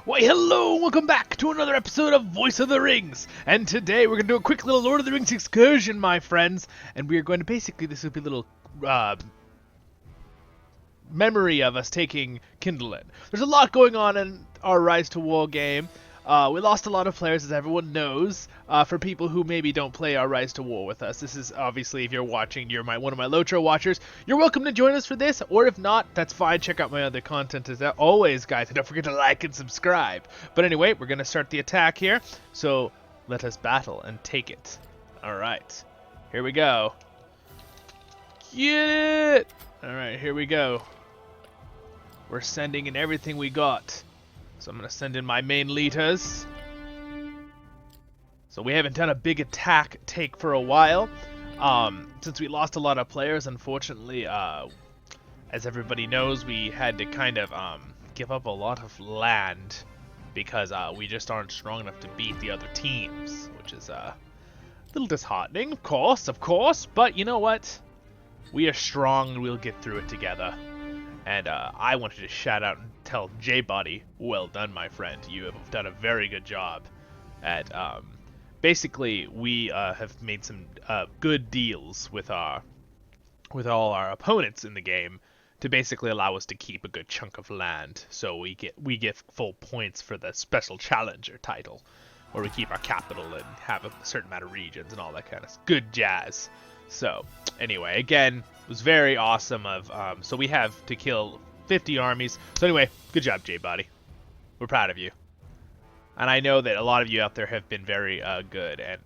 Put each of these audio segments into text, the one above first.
Why, hello, welcome back to another episode of Voice of the Rings. And today we're going to do a quick little Lord of the Rings excursion, my friends. And we are going to basically, this will be a little memory of us taking Kineland. There's a lot going on in our RiseToWar game. We lost a lot of players, as everyone knows. For people who maybe don't play our RiseToWar with us, this is obviously, if you're watching, you're one of my Lotro watchers. You're welcome to join us for this, or if not, that's fine. Check out my other content as always, guys. And don't forget to like and subscribe. But anyway, we're gonna start the attack here. So let us battle and take it. All right, here we go. Get it! All right, here we go. We're sending in everything we got. So I'm going to send in my main leaders. So we haven't done a big attack take for a while. Since we lost a lot of players, unfortunately, as everybody knows, we had to kind of give up a lot of land because we just aren't strong enough to beat the other teams, which is a little disheartening, of course. But you know what? We are strong and we'll get through it together. And I wanted to shout out and tell J-Body, well done, my friend. You have done a very good job at, basically, we have made some good deals with all our opponents in the game to basically allow us to keep a good chunk of land. So we get full points for the special challenger title, where we keep our capital and have a certain amount of regions and all that kind of good jazz. So anyway, again, it was very awesome so we have to kill 50 armies. So anyway, good job, J-Body. We're proud of you. And I know that a lot of you out there have been very good and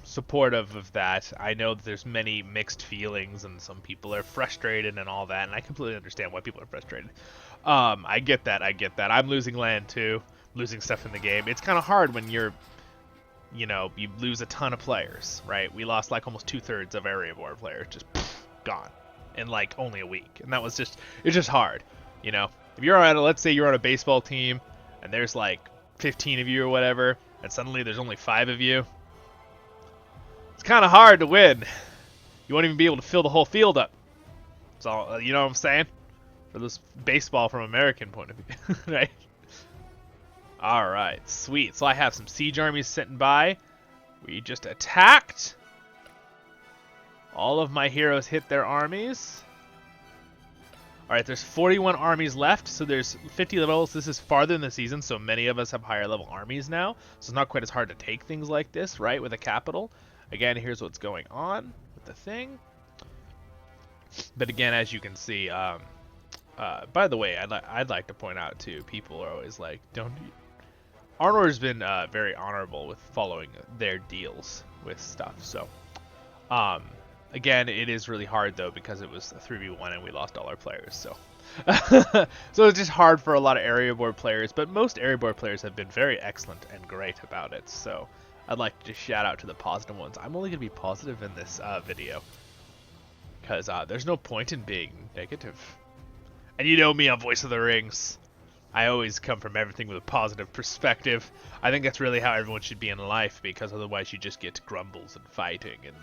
supportive of that. I know that there's many mixed feelings and some people are frustrated and all that, and I completely understand why people are frustrated. I get that. I'm losing land too, losing stuff in the game. It's kind of hard when you lose a ton of players, right? We lost like almost 2/3 of area war players, just gone in like only a week, and it's just hard, you know. If you're let's say you're on a baseball team, and there's like 15 of you or whatever, and suddenly there's only 5 of you, it's kind of hard to win. You won't even be able to fill the whole field up. So you know what I'm saying? For this baseball from American point of view, right? Alright, sweet. So I have some siege armies sitting by. We just attacked. All of my heroes hit their armies. Alright, there's 41 armies left, so there's 50 levels. This is farther in the season, so many of us have higher level armies now. So it's not quite as hard to take things like this, right, with a capital. Again, here's what's going on with the thing. But again, as you can see, by the way, I'd like to point out, too, people are always like, Arnor's been very honorable with following their deals with stuff. So, again, it is really hard though because it was a 3v1 and we lost all our players. So, so it's just hard for a lot of area board players. But most area board players have been very excellent and great about it. So, I'd like to just shout out to the positive ones. I'm only gonna be positive in this video because there's no point in being negative. And you know me on Voice of the Rings. I always come from everything with a positive perspective. I think that's really how everyone should be in life, because otherwise you just get grumbles and fighting and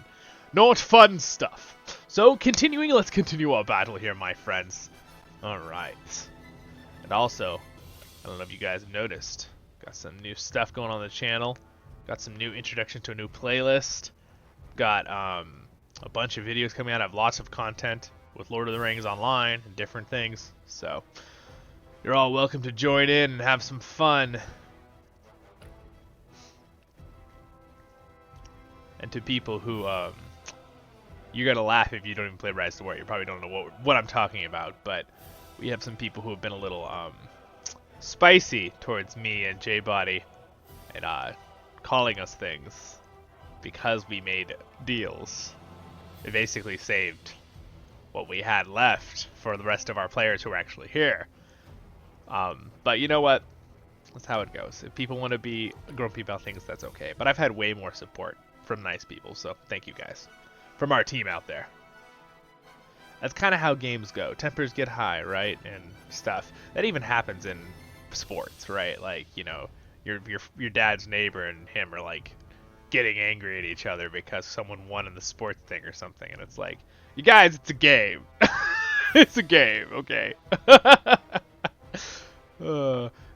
not fun stuff. So let's continue our battle here, my friends. Alright. And also, I don't know if you guys have noticed, got some new stuff going on the channel. Got some new introduction to a new playlist. Got a bunch of videos coming out. I have lots of content with Lord of the Rings online and different things. So you're all welcome to join in and have some fun. And to people who, you're gonna laugh if you don't even play RiseToWar. You probably don't know what I'm talking about, but we have some people who have been a little spicy towards me and J-Body and calling us things because we made deals. It basically saved what we had left for the rest of our players who are actually here. But you know what? That's how it goes. If people want to be grumpy about things, that's okay. But I've had way more support from nice people, so thank you guys. From our team out there. That's kind of how games go. Tempers get high, right? And stuff. That even happens in sports, right? Like, you know, your dad's neighbor and him are like getting angry at each other because someone won in the sports thing or something, and it's like, you guys, it's a game. It's a game, okay?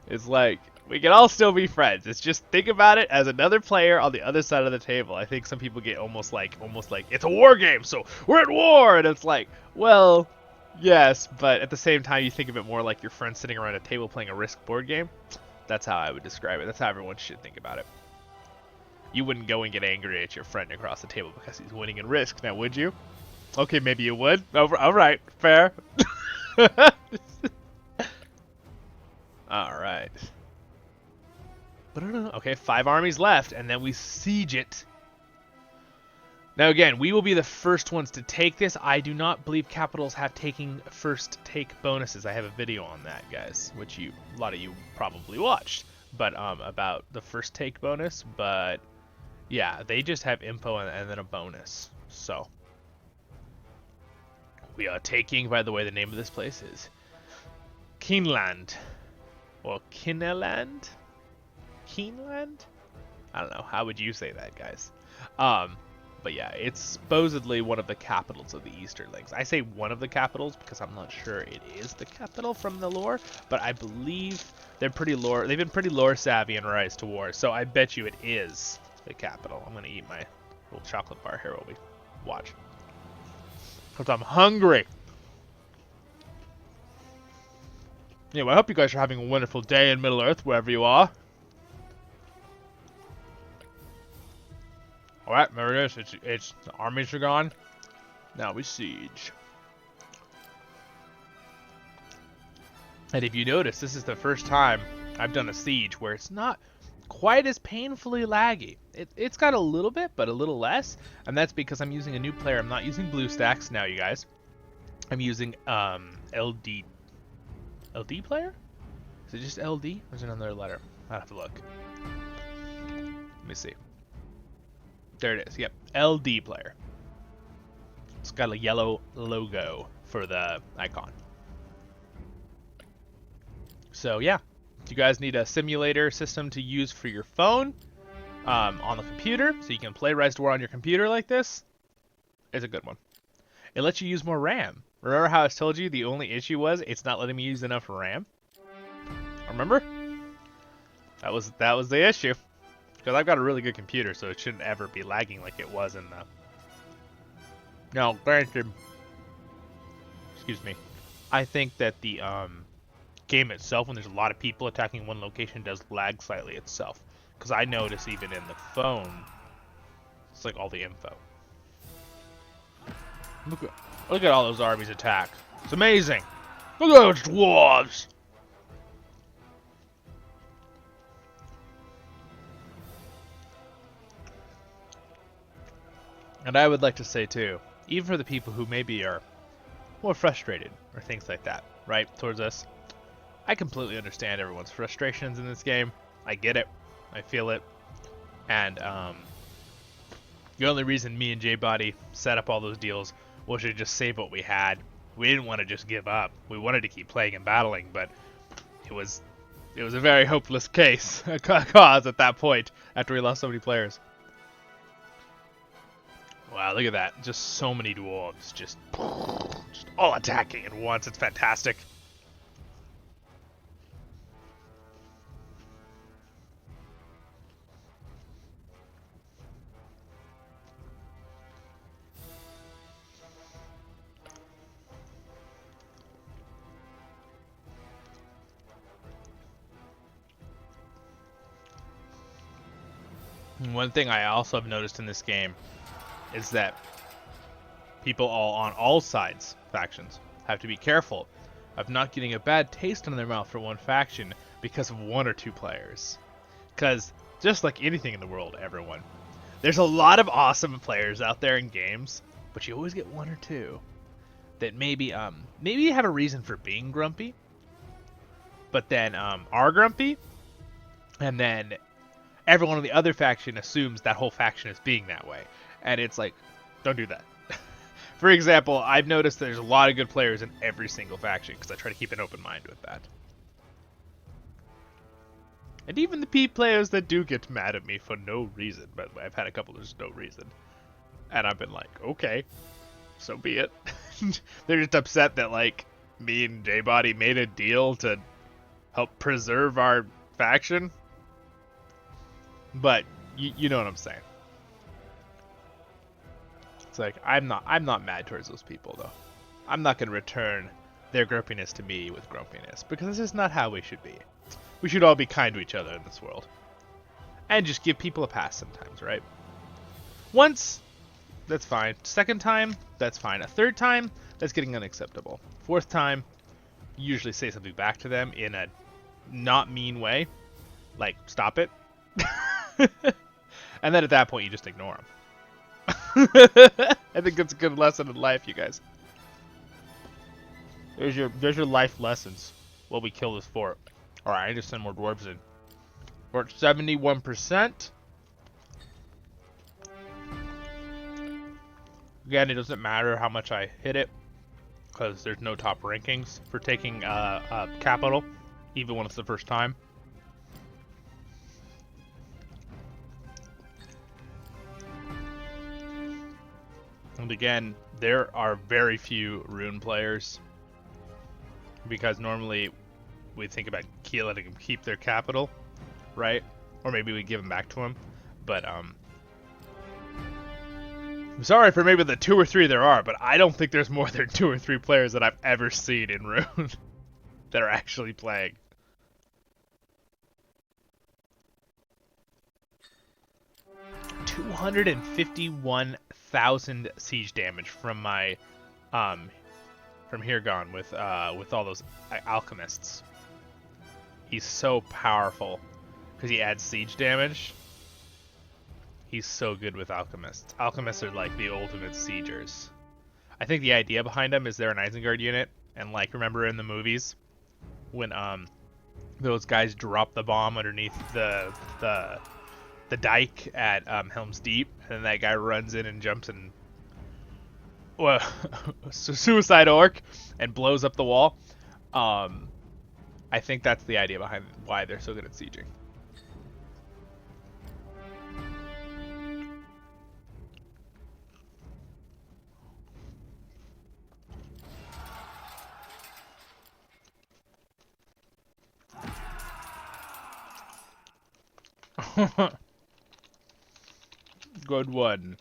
It's like We can all still be friends. It's just think about it as another player on the other side of the table. I think some people get almost like it's a war game, so we're at war, and it's like, well, yes, but at the same time, you think of it more like your friends sitting around a table playing a Risk board game. That's how I would describe it. That's how everyone should think about it. You wouldn't go and get angry at your friend across the table because he's winning in Risk, now would you? Okay, maybe you would. All right, fair. All right. Okay, 5 armies left, and then we siege it. Now again, we will be the first ones to take this. I do not believe capitals have taking first take bonuses. I have a video on that, guys, which a lot of you probably watched, but about the first take bonus. But yeah, they just have info and then a bonus. So we are taking. By the way, the name of this place is Kineland, or Kineland. Kineland? I don't know. How would you say that, guys? But yeah, it's supposedly one of the capitals of the Easterlings. I say one of the capitals because I'm not sure it is the capital from the lore, but I believe they've been pretty lore savvy in RiseToWar, so I bet you it is the capital. I'm gonna eat my little chocolate bar here while we watch. Because I'm hungry. Anyway, I hope you guys are having a wonderful day in Middle-earth, wherever you are. Alright, there it is. It's the armies are gone. Now we siege. And if you notice, this is the first time I've done a siege where it's not quite as painfully laggy. It's got a little bit, but a little less. And that's because I'm using a new player. I'm not using BlueStacks now, you guys. I'm using LD player? Is it just LD? Or is it another letter? I'll have to look. Let me see. There it is. Yep, LD player. It's got a yellow logo for the icon. So yeah, if you guys need a simulator system to use for your phone on the computer, so you can play RiseToWar on your computer like this, it's a good one. It lets you use more RAM. Remember how I told you the only issue was it's not letting me use enough RAM? Remember? That was the issue. Because I've got a really good computer, so it shouldn't ever be lagging like it was in the... Now, granted, excuse me, I think that the game itself, when there's a lot of people attacking one location, does lag slightly itself. Because I notice even in the phone, it's like all the info. Look at all those armies attack. It's amazing. Look at those dwarves. And I would like to say too, even for the people who maybe are more frustrated or things like that, right, towards us, I completely understand everyone's frustrations in this game. I get it. I feel it. And the only reason me and J-Body set up all those deals was to just save what we had. We didn't want to just give up. We wanted to keep playing and battling, but it was a very hopeless cause at that point after we lost so many players. Wow, look at that. Just so many dwarves. Just all attacking at once. It's fantastic. One thing I also have noticed in this game is that people on all sides, factions, have to be careful of not getting a bad taste in their mouth for one faction because of one or two players. Because just like anything in the world, everyone, there's a lot of awesome players out there in games, but you always get one or two that maybe have a reason for being grumpy, but then are grumpy, and then everyone on the other faction assumes that whole faction is being that way. And it's like, don't do that. For example, I've noticed there's a lot of good players in every single faction because I try to keep an open mind with that. And even the P players that do get mad at me for no reason, by the way, I've had a couple there's no reason. And I've been like, okay, so be it. They're just upset that like me and J-Body made a deal to help preserve our faction. But you know what I'm saying. It's like I'm not mad towards those people though. I'm not gonna return their grumpiness to me with grumpiness because this is not how we should be. We should all be kind to each other in this world. And just give people a pass sometimes, right? Once, that's fine. Second time, that's fine. A third time, that's getting unacceptable. Fourth time, you usually say something back to them in a not mean way. Like, stop it. And then at that point, you just ignore them. I think that's a good lesson in life, you guys. There's your life lessons. What we kill this for. Alright, I need to send more dwarves in. We're at 71%. Again, it doesn't matter how much I hit it, because there's no top rankings for taking capital, even when it's the first time. And again, there are very few Rhun players, because normally we think about letting them keep their capital, right? Or maybe we give them back to them. But I'm sorry for maybe the 2 or 3 there are, but I don't think there's more than 2 or 3 players that I've ever seen in Rhun that are actually playing. $251,000 siege damage from my from here gone with all those alchemists. He's so powerful because he adds siege damage. He's so good with alchemists. Alchemists are like the ultimate siegers. I think the idea behind them is they're an Isengard unit, and like remember in the movies when those guys drop the bomb underneath the dike at Helm's Deep, and then that guy runs in and jumps and suicide orc and blows up the wall. I think that's the idea behind why they're so good at sieging. Good one.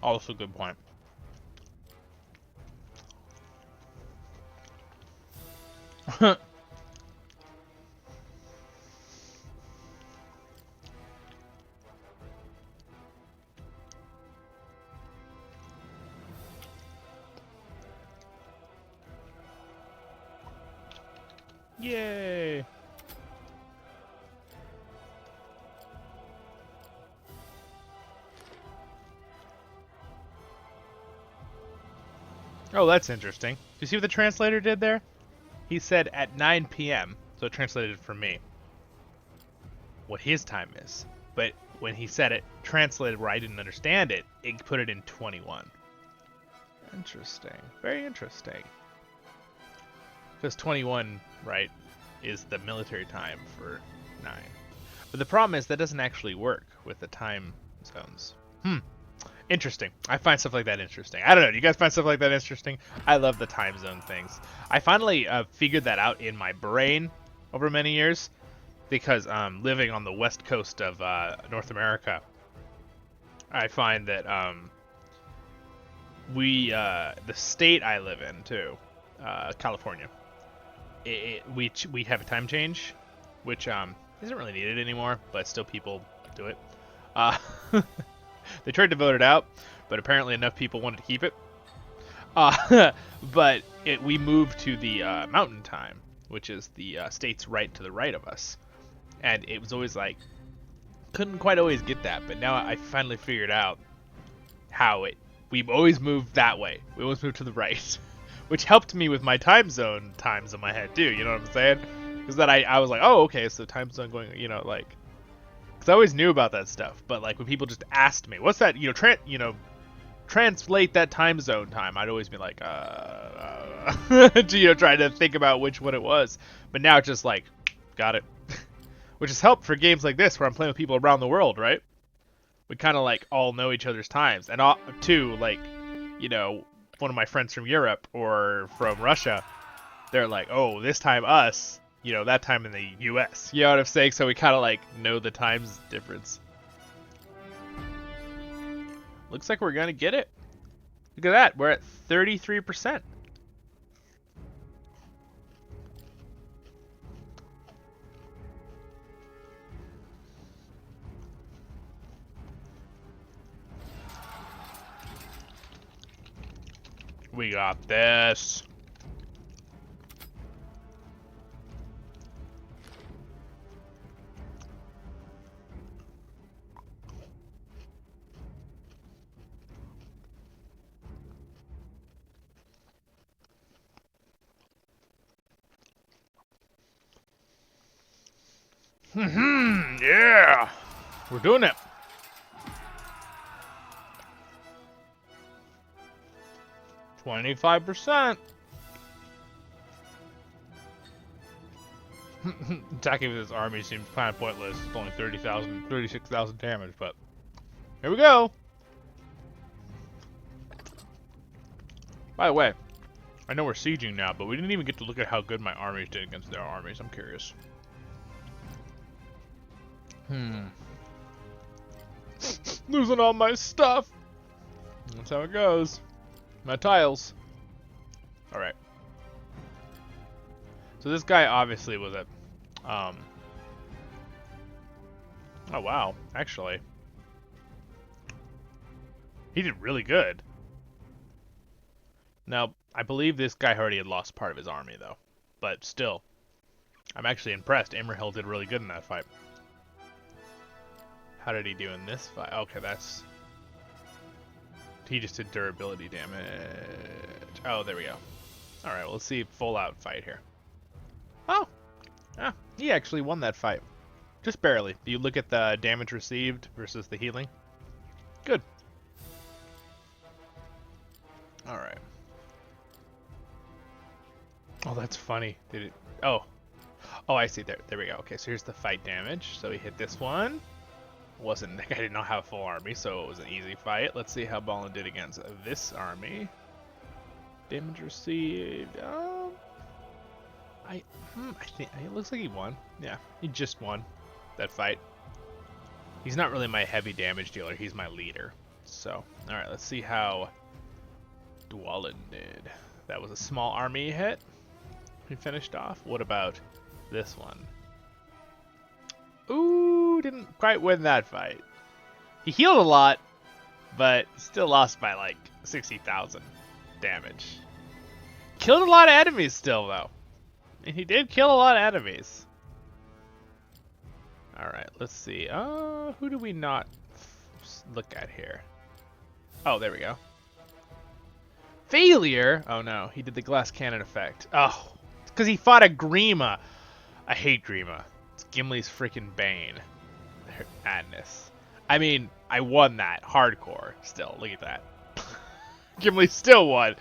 Also good point. Yay! Oh, that's interesting. Do you see what the translator did there? He said at 9 p.m., so it translated for me what his time is. But when he said it translated where I didn't understand it, it put it in 21. Interesting. Very interesting. Because 21, right, is the military time for 9. But the problem is that doesn't actually work with the time zones. Interesting. I find stuff like that interesting. I don't know. Do you guys find stuff like that interesting? I love the time zone things. I finally figured that out in my brain over many years because living on the west coast of North America, I find that the state I live in too, California, we have a time change, which isn't really needed anymore, but still people do it. They tried to vote it out, but apparently enough people wanted to keep it. But we moved to the mountain time, which is the states right to the right of us. And it was always like, couldn't quite always get that, but now I finally figured out how we've always moved that way. We always moved to the right, which helped me with my time zone times in my head too, you know what I'm saying? Because then I was like, oh, okay, so time zone going, you know, like, because I always knew about that stuff, but like when people just asked me, what's that, translate that time zone time, I'd always be like, trying to think about which one it was. But now it's just like, got it. Which has helped for games like this where I'm playing with people around the world, right? We kind of like all know each other's times. And too, like, one of my friends from Europe or from Russia, they're like, oh, this time us, that time in the US. You know what I'm saying? So we kind of like know the times difference. Looks like we're going to get it. Look at that. We're at 33%. We got this. Yeah. We're doing it. $25%. Attacking with this army seems kind of pointless. It's only 36,000 damage, but here we go. By the way, I know we're sieging now, but we didn't even get to look at how good my armies did against their armies. I'm curious. Losing all my stuff. That's how it goes. My tiles. Alright. So this guy obviously was a... Oh wow, actually. He did really good. Now, I believe this guy already had lost part of his army though. But still, I'm actually impressed. Imrahil did really good in that fight. How did he do in this fight? Okay, that's... He just did durability damage. Oh, there we go. Alright, well, let's see full out fight here. Oh! Ah, he actually won that fight. Just barely. Do you look at the damage received versus the healing? Good. Alright. Oh, that's funny. Did it... Oh. Oh, I see. There we go. Okay, so here's the fight damage. So he hit this one. That guy did not have a full army, so it was an easy fight. Let's see how Ballin did against this army. Damage received. I think it looks like he won. Yeah, he just won that fight. He's not really my heavy damage dealer. He's my leader. So, all right, let's see how Zollin did. That was a small army hit. He finished off. What about this one? Ooh, didn't quite win that fight. He healed a lot, but still lost by like 60,000 damage. Killed a lot of enemies still, though. And he did kill a lot of enemies. Alright, let's see. Who do we not look at here? Oh, there we go. Failure? Oh no, he did the glass cannon effect. Oh, it's because he fought a Grima. I hate Grima. It's Gimli's freaking bane. Madness. I mean, I won that hardcore still. Look at that. Gimli still won,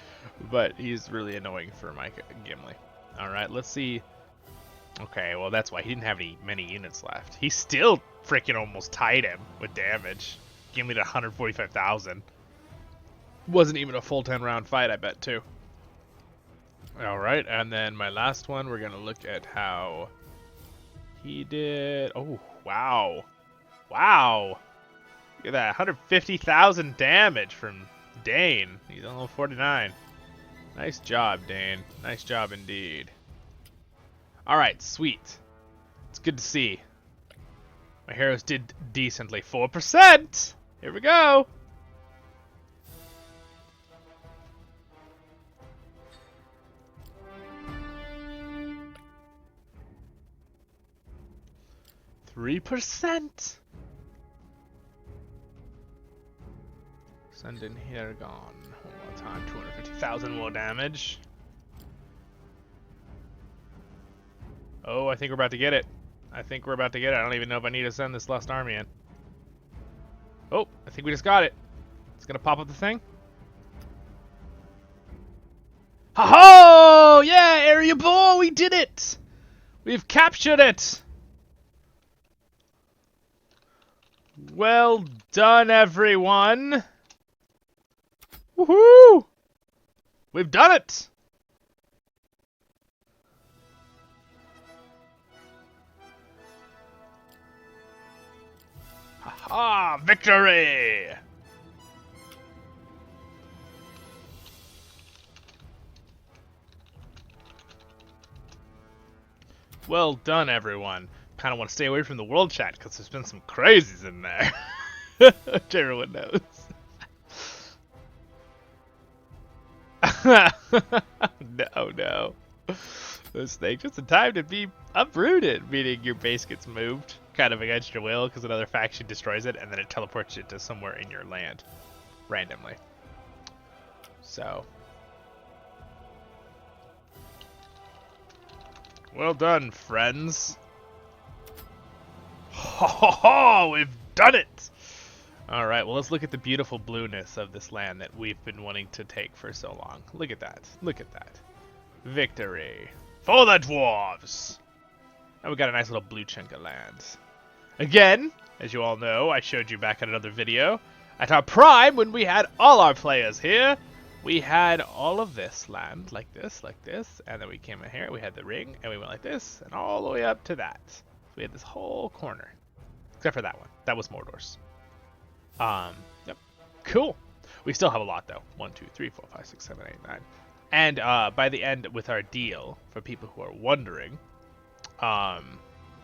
but he's really annoying for my Gimli. Alright, let's see. Okay, well that's why he didn't have many units left. He still freaking almost tied him with damage. Gimli to 145,000. Wasn't even a full 10 round fight, I bet, too. Alright, and then my last one, we're going to look at how he did. Oh, wow. Wow. Look at that, 150,000 damage from Dane. He's on level 49. Nice job, Dane. Nice job indeed. Alright, sweet. It's good to see. My heroes did decently. 4%! Here we go! %. Send in here, gone. One more time, 250,000 more damage. Oh, I think we're about to get it. I don't even know if I need to send this last army in. Oh, I think we just got it. It's gonna pop up the thing. Ha-ho! Yeah, area ball, we did it! We've captured it! Well done, everyone! Woohoo! We've done it! Ha-ha! Victory! Well done, everyone. Kind of want to stay away from the world chat because there's been some crazies in there. Which everyone knows. No. This thing just in time to be uprooted, meaning your base gets moved kind of against your will because another faction destroys it and then it teleports it to somewhere in your land randomly. So, well done, friends. Ho ho ho! We've done it! Alright, well let's look at the beautiful blueness of this land that we've been wanting to take for so long. Look at that. Look at that. Victory. For the dwarves! And we got a nice little blue chunk of land. Again, as you all know, I showed you back in another video, at our prime, when we had all our players here, we had all of this land, like this, and then we came in here, we had the ring, and we went like this, and all the way up to that. So we had this whole corner. Except for that one. That was Mordor's. Yep. Cool. We still have a lot, though. 1, 2, 3, 4, 5, 6, 7, 8, 9. And by the end, with our deal, for people who are wondering, a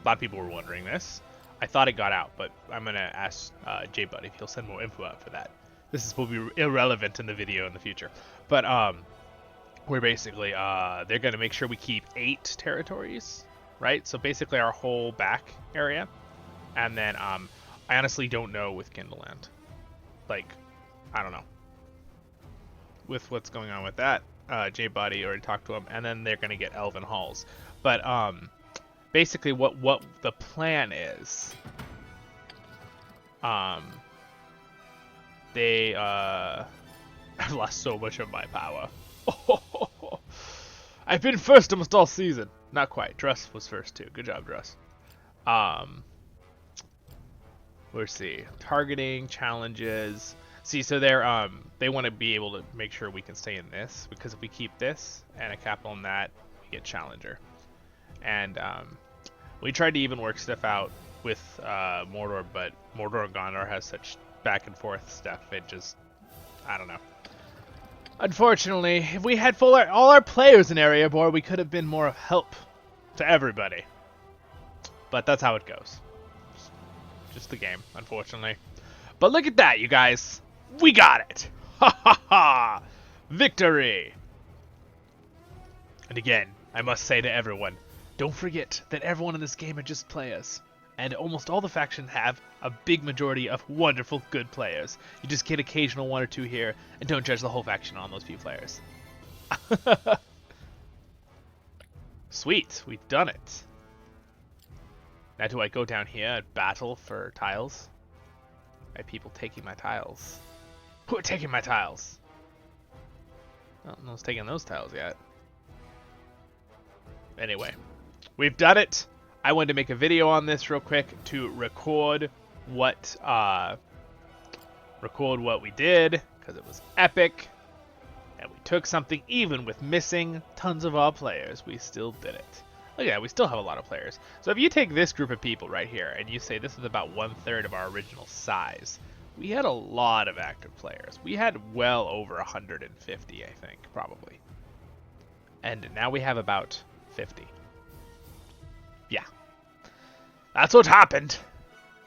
lot of people were wondering this. I thought it got out, but I'm going to ask J-Buddy if he'll send more info out for that. This will be irrelevant in the video in the future. But we're basically, they're going to make sure we keep 8 territories, right? So basically our whole back area. And then I honestly don't know with Kineland. Like, I don't know. With what's going on with that. J-Buddy already talked to him. And then they're going to get Elven Halls. But basically what the plan is, they I've lost so much of my power. I've been first almost all season. Not quite. Dress was first too. Good job, Dress. Let's see. Targeting, challenges. See, so they're they want to be able to make sure we can stay in this, because if we keep this and a capital on that, we get challenger. And we tried to even work stuff out with Mordor, but Mordor and Gondor has such back and forth stuff. It just, I don't know. Unfortunately, if we had all our players in area board, we could have been more of help to everybody. But that's how it goes. Just the game, unfortunately. But look at that, you guys. We got it. Ha ha ha. Victory. And again, I must say to everyone, don't forget that everyone in this game are just players. And almost all the factions have a big majority of wonderful, good players. You just get occasional 1 or 2 here, and don't judge the whole faction on those few players. Sweet, we've done it. Now do I go down here and battle for tiles? I have people taking my tiles. Who are taking my tiles? Well, no one's taking those tiles yet. Anyway, we've done it. I wanted to make a video on this real quick to record what we did, because it was epic. And we took something, even with missing tons of our players, we still did it. Look at that, we still have a lot of players. So if you take this group of people right here, and you say this is about 1/3 of our original size, we had a lot of active players. We had well over 150, I think, probably. And now we have about 50. Yeah. That's what happened.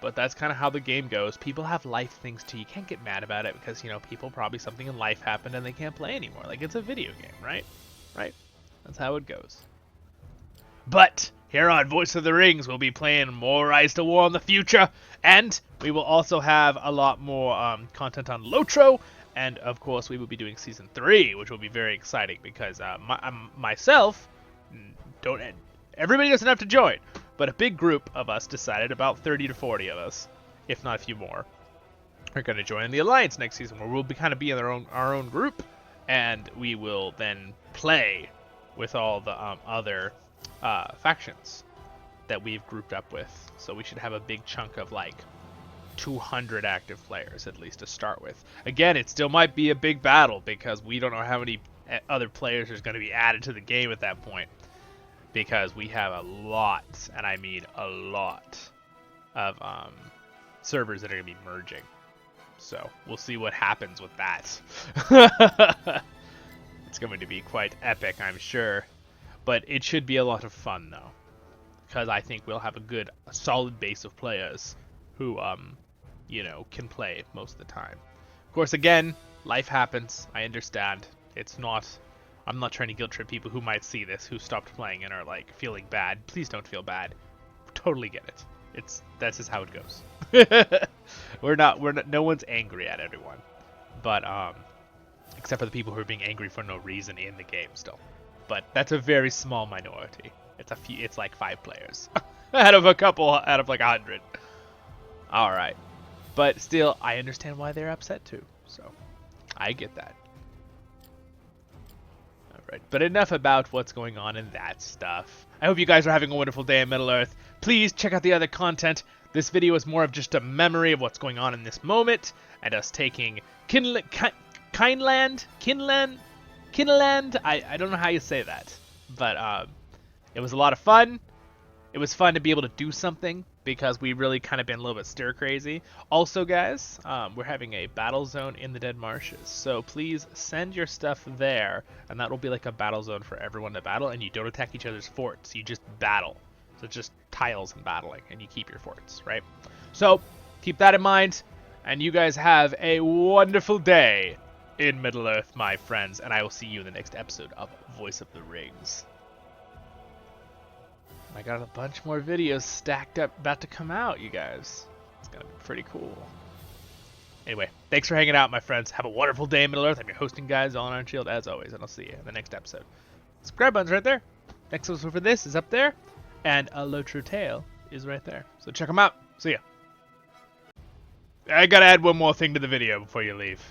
But that's kind of how the game goes. People have life things too. You can't get mad about it because, you know, people probably something in life happened and they can't play anymore. Like, it's a video game, right? Right? That's how it goes. But here on Voice of the Rings, we'll be playing more RiseToWar in the future. And we will also have a lot more content on Lotro. And, of course, we will be doing Season 3, which will be very exciting because myself, everybody doesn't have to join. But a big group of us decided, about 30 to 40 of us, if not a few more, are going to join the Alliance next season, where we'll be kind of be in our own group, and we will then play with all the other factions that we've grouped up with. So we should have a big chunk of like 200 active players at least to start with. Again, it still might be a big battle because we don't know how many other players there's going to be added to the game at that point, because we have a lot, and I mean a lot, of servers that are going to be merging. So we'll see what happens with that. It's going to be quite epic, I'm sure, but it should be a lot of fun though, because I think we'll have a solid base of players who you know, can play most of the time. Of course, again, life happens. I understand. I'm not trying to guilt trip people who might see this, who stopped playing and are like feeling bad. Please don't feel bad. Totally get it. That's just how it goes. No one's angry at everyone, but except for the people who are being angry for no reason in the game still. But that's a very small minority. It's like 5 players out of like 100. All right. But still, I understand why they're upset too. So, I get that. Alright, but enough about what's going on in that stuff. I hope you guys are having a wonderful day in Middle-earth. Please check out the other content. This video is more of just a memory of what's going on in this moment, and us taking Kineland? I don't know how you say that. But, it was a lot of fun. It was fun to be able to do something, because we really kind of been a little bit stir crazy. Also, guys, we're having a battle zone in the Dead Marshes, so please send your stuff there, and that will be like a battle zone for everyone to battle, and you don't attack each other's forts, you just battle. So it's just tiles and battling, and you keep your forts, right? So, keep that in mind, and you guys have a wonderful day in Middle-earth, my friends, and I will see you in the next episode of Voice of the Rings. I got a bunch more videos stacked up about to come out, you guys. It's gonna be pretty cool. Anyway, thanks for hanging out, my friends. Have a wonderful day in Middle-earth. I'm your hosting guy, Zollin Ironshield, as always, and I'll see you in the next episode. Subscribe button's right there. Next episode for this is up there, and a Low True Tale is right there. So check them out. See ya. I gotta add one more thing to the video before you leave.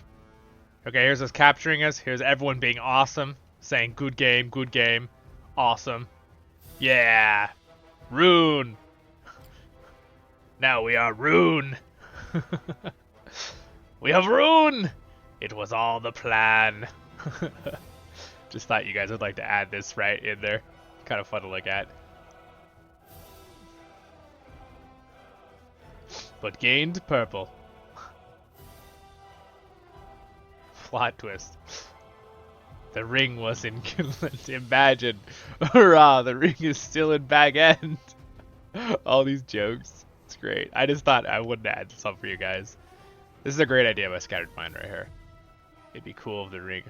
Okay, here's us capturing us. Here's everyone being awesome, saying good game, awesome. Yeah, Rhun. Now we are Rhun. We have Rhun. It was all the plan. Just thought you guys would like to add this right in there. Kind of fun to look at. But gained purple. Plot twist. The ring was in Kineland. Imagine. Hurrah, the ring is still in Bag End. All these jokes. It's great. I just thought I would add some for you guys. This is a great idea by Scattered Mind right here. It'd be cool if the ring...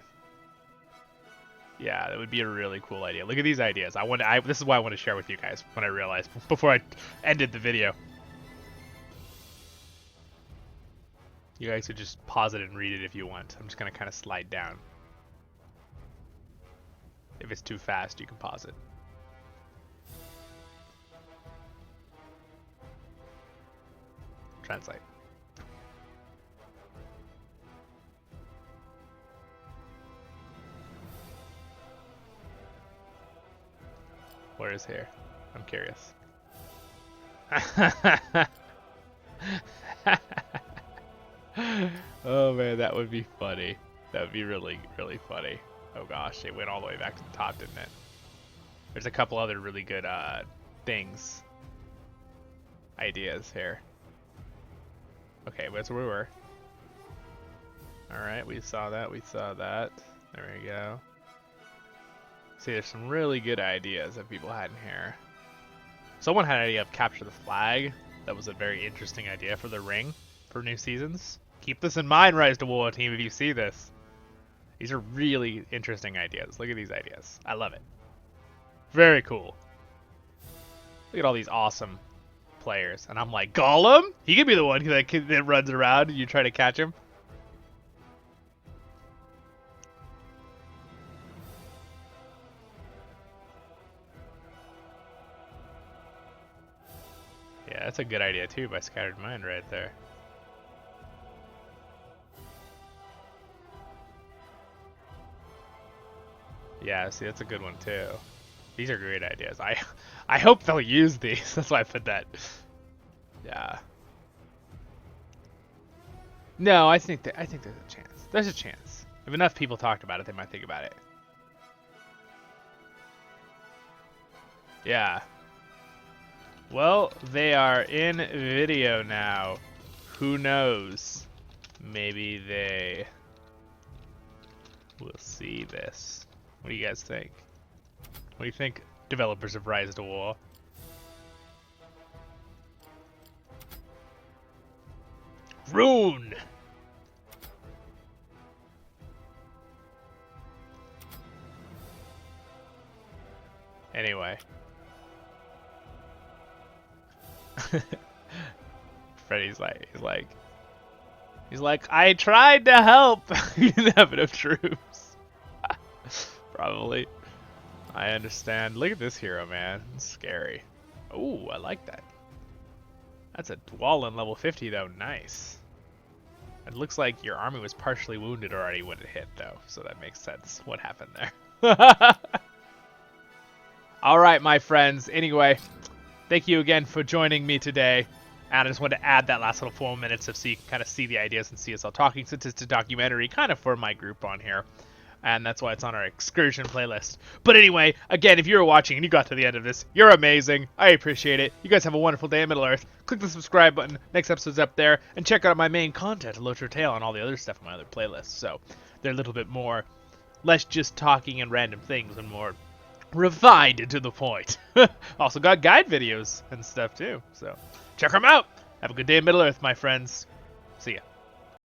Yeah, that would be a really cool idea. Look at these ideas. This is why I want to share with you guys when I realized before I ended the video. You guys could just pause it and read it if you want. I'm just going to kind of slide down. If it's too fast, you can pause it. Translate. Where is here? I'm curious. Oh man, that would be funny. That would be really, really funny. Oh gosh, it went all the way back to the top, didn't it? There's a couple other really good things. Ideas here. Okay, that's where we were. Alright, we saw that, There we go. See, there's some really good ideas that people had in here. Someone had an idea of capture the flag. That was a very interesting idea for the ring for new seasons. Keep this in mind, RiseToWar team, if you see this. These are really interesting ideas. Look at these ideas. I love it. Very cool. Look at all these awesome players. And I'm like, Gollum? He could be the one that runs around and you try to catch him. Yeah, that's a good idea too by Scattered Mind right there. Yeah, see, that's a good one too. These are great ideas. I hope they'll use these. That's why I put that. Yeah. No, I think there's a chance. There's a chance. If enough people talked about it, they might think about it. Yeah. Well, they are in video now. Who knows? Maybe they will see this. What do you guys think? What do you think, developers of RiseToWar? Rhun! Anyway. Freddy's like, I tried to help! You didn't have enough troops. Probably. I understand. Look at this hero, man. It's scary. Ooh, I like that. That's a Zollin level 50, though. Nice. It looks like your army was partially wounded already when it hit, though. So that makes sense. What happened there? Alright, my friends. Anyway, thank you again for joining me today. And I just wanted to add that last little 4 minutes so you can kind of see the ideas and see us all talking, since it's a documentary kind of for my group on here. And that's why it's on our excursion playlist. But anyway, again, if you were watching and you got to the end of this, you're amazing. I appreciate it. You guys have a wonderful day in Middle-earth. Click the subscribe button. Next episode's up there. And check out my main content, Locher Tale, and all the other stuff on my other playlists. So they're a little bit more, less just talking and random things and more refined and to the point. Also got guide videos and stuff too. So check them out. Have a good day in Middle-earth, my friends. See ya.